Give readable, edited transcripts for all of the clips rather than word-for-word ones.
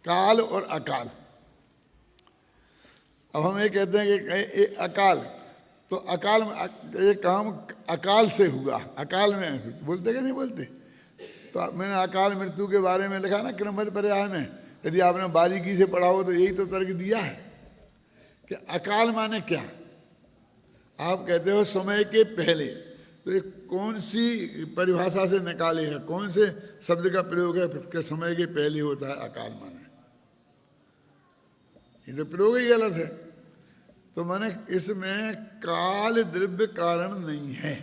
काल और अकाल। अब हम ये कहते हैं कि अकाल, तो अकाल में ये काम अकाल से हुआ, अकाल में बोलते कि नहीं बोलते? तो मैंने अकाल मृत्यु के बारे में लिखा ना क्रमबद्ध पर्याय में, यदि आपने बारीकी से पढ़ा हो तो यही तो तर्क दिया है कि अकाल माने क्या। आप कहते हो समय के पहले, तो ये कौन सी परिभाषा से निकाले है, कौन से शब्द का प्रयोग है कि समय के पहले होता है अकाल माने? ये तो प्रयोग ही गलत है। तो माने इसमें काल द्रव्य कारण नहीं है,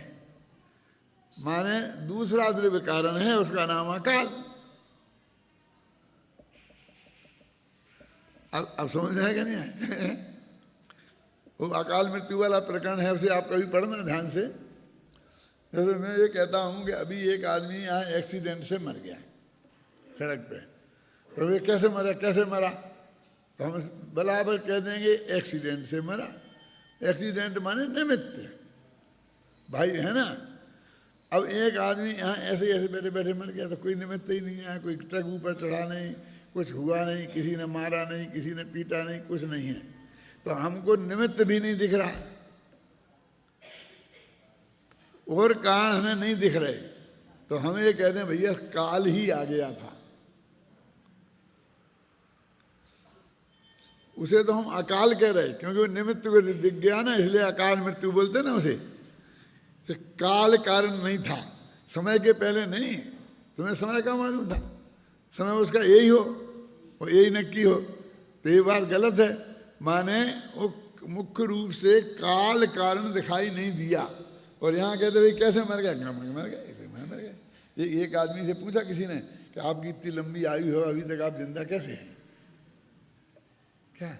माने दूसरा द्रव्य कारण है, उसका नाम अकाल। अब समझ आएगा नहीं है? वो अकाल मृत्यु वाला प्रकरण है, उसे आप कभी पढ़ना ध्यान से। जैसे मैं ये कहता हूँ कि अभी एक आदमी यहाँ एक्सीडेंट से मर गया सड़क पे, तो वे कैसे मरा, कैसे मरा? तो हम बराबर कह देंगे एक्सीडेंट से मरा। एक्सीडेंट माने निमित्त, भाई है ना। अब एक आदमी यहाँ ऐसे ऐसे बैठे बैठे मर गया, तो कोई निमित्त ही नहीं है, कोई ट्रक ऊपर चढ़ा नहीं, कुछ हुआ नहीं, किसी ने मारा नहीं, किसी ने पीटा नहीं, कुछ नहीं है। तो हमको निमित्त भी नहीं दिख रहा और कारण हमें नहीं दिख रहे, तो हम ये कहते हैं भैया काल ही आ गया था। उसे तो हम अकाल कह रहे, क्योंकि वो निमित्त को दिख गया ना, इसलिए अकाल मृत्यु बोलते ना उसे। कि काल कारण नहीं था, समय के पहले नहीं, तुम्हें समय का मालूम था, समय उसका यही हो, वो यही नक्की हो, तो ये बात गलत है। माने वो मुख्य रूप से काल कारण दिखाई नहीं दिया, और यहाँ कहते भाई कैसे मर गया, मर गया, ऐसे मर गया। ये एक आदमी से पूछा किसी ने कि आपकी इतनी लंबी आयु हो, अभी तक आप जिंदा कैसे हैं, क्या?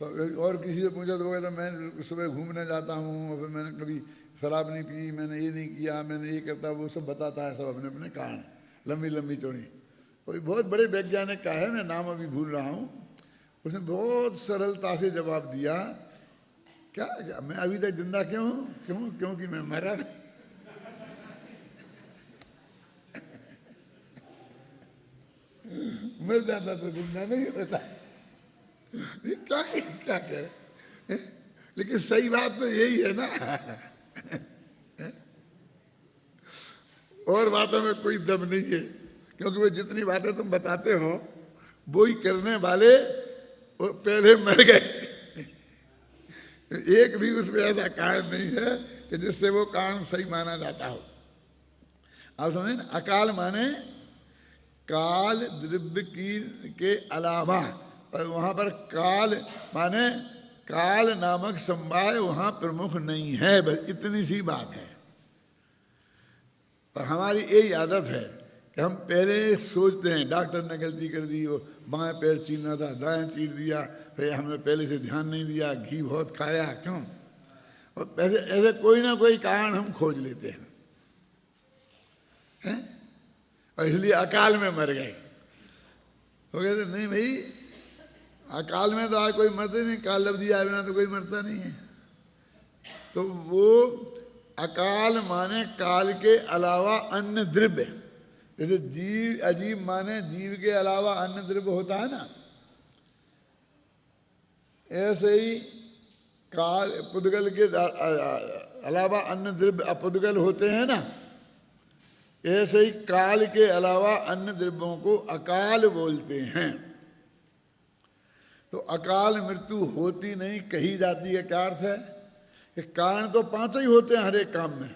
तो और किसी से पूछा तो वो कहता मैं सुबह घूमने जाता हूँ, और मैंने कभी शराब नहीं पी, मैंने ये नहीं किया, मैंने ये करता, वो सब बताता है, सब अपने अपने कारण, लंबी लंबी चौड़ी। कोई बहुत बड़े वैज्ञानिक का है, मैं नाम अभी भूल रहा हूँ, उसने बहुत सरलता से जवाब दिया, क्या मैं अभी तक जिंदा क्यों हूँ? क्योंकि मैं मरा नहीं। मर जाता तो जिंदा नहीं होता। क्या क्या कह रहे, लेकिन सही बात तो यही है ना। और बातों में कोई दम नहीं है, क्योंकि वो जितनी बातें तुम बताते हो वो ही करने वाले वो पहले मर गए। एक भी उसमें ऐसा कारण नहीं है कि जिससे वो कारण सही माना जाता हो। आप समझे ना, अकाल माने काल द्रव्य की के अलावा, और वहां पर काल माने काल नामक समवाय वहां प्रमुख नहीं है, बस इतनी सी बात है। पर हमारी यही आदत है कि हम पहले सोचते हैं डॉक्टर ने गलती कर दी, वो बाएं पैर चीरना था दाएं चीर दिया, फिर हमने पहले से ध्यान नहीं दिया, घी बहुत खाया, क्यों? और ऐसे ऐसे कोई ना कोई कारण हम खोज लेते हैं, और इसलिए अकाल में मर गए। वो कहते नहीं भाई, अकाल में तो आज कोई मरते नहीं, काल लफ्ज़ आए बिना तो कोई मरता नहीं है। तो वो अकाल माने काल के अलावा अन्य द्रव्य, जैसे जीव अजीब माने जीव के अलावा अन्य द्रव्य होता है ना, ऐसे ही काल पुद्गल के अलावा अन्य द्रव्य अपुद्गल होते हैं ना, ऐसे ही काल के अलावा अन्य द्रव्यों को अकाल बोलते हैं। तो अकाल मृत्यु होती नहीं कही जाती है, क्या अर्थ है कि कारण तो पांच ही होते हैं हर एक काम में,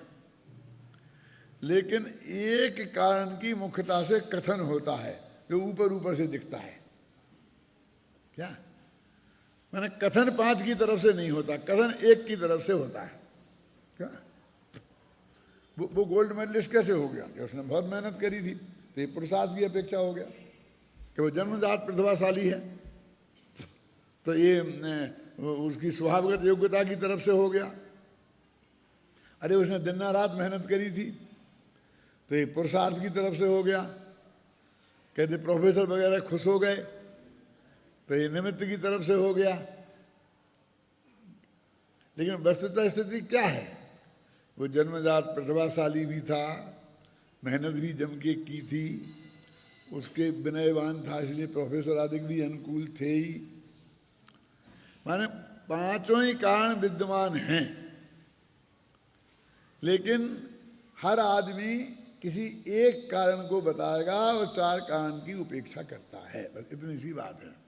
लेकिन एक कारण की मुख्यता से कथन होता है जो ऊपर ऊपर से दिखता है। क्या मैंने कथन पांच की तरफ से नहीं होता, कथन एक की तरफ से होता है। क्या वो गोल्ड मेडलिस्ट कैसे हो गया कि उसने बहुत मेहनत करी थी, तो ये पुरुषार्थ की अपेक्षा हो गया कि वो जन्मजात प्रतिभाशाली है, तो ये उसकी स्वभावगत योग्यता की तरफ से हो गया। अरे उसने दिन रात मेहनत करी थी, तो ये पुरुषार्थ की तरफ से हो गया। कहते प्रोफेसर वगैरह खुश हो गए, तो ये निमित्त की तरफ से हो गया। लेकिन वस्तुतः स्थिति क्या है, वो जन्मजात प्रतिभाशाली भी था, मेहनत भी जम के की थी, उसके विनयवान था, इसलिए प्रोफेसर आदि भी अनुकूल थे ही। माने पांचों ही कारण विद्यमान हैं, लेकिन हर आदमी किसी एक कारण को बताएगा और चार कारण की उपेक्षा करता है, बस इतनी सी बात है।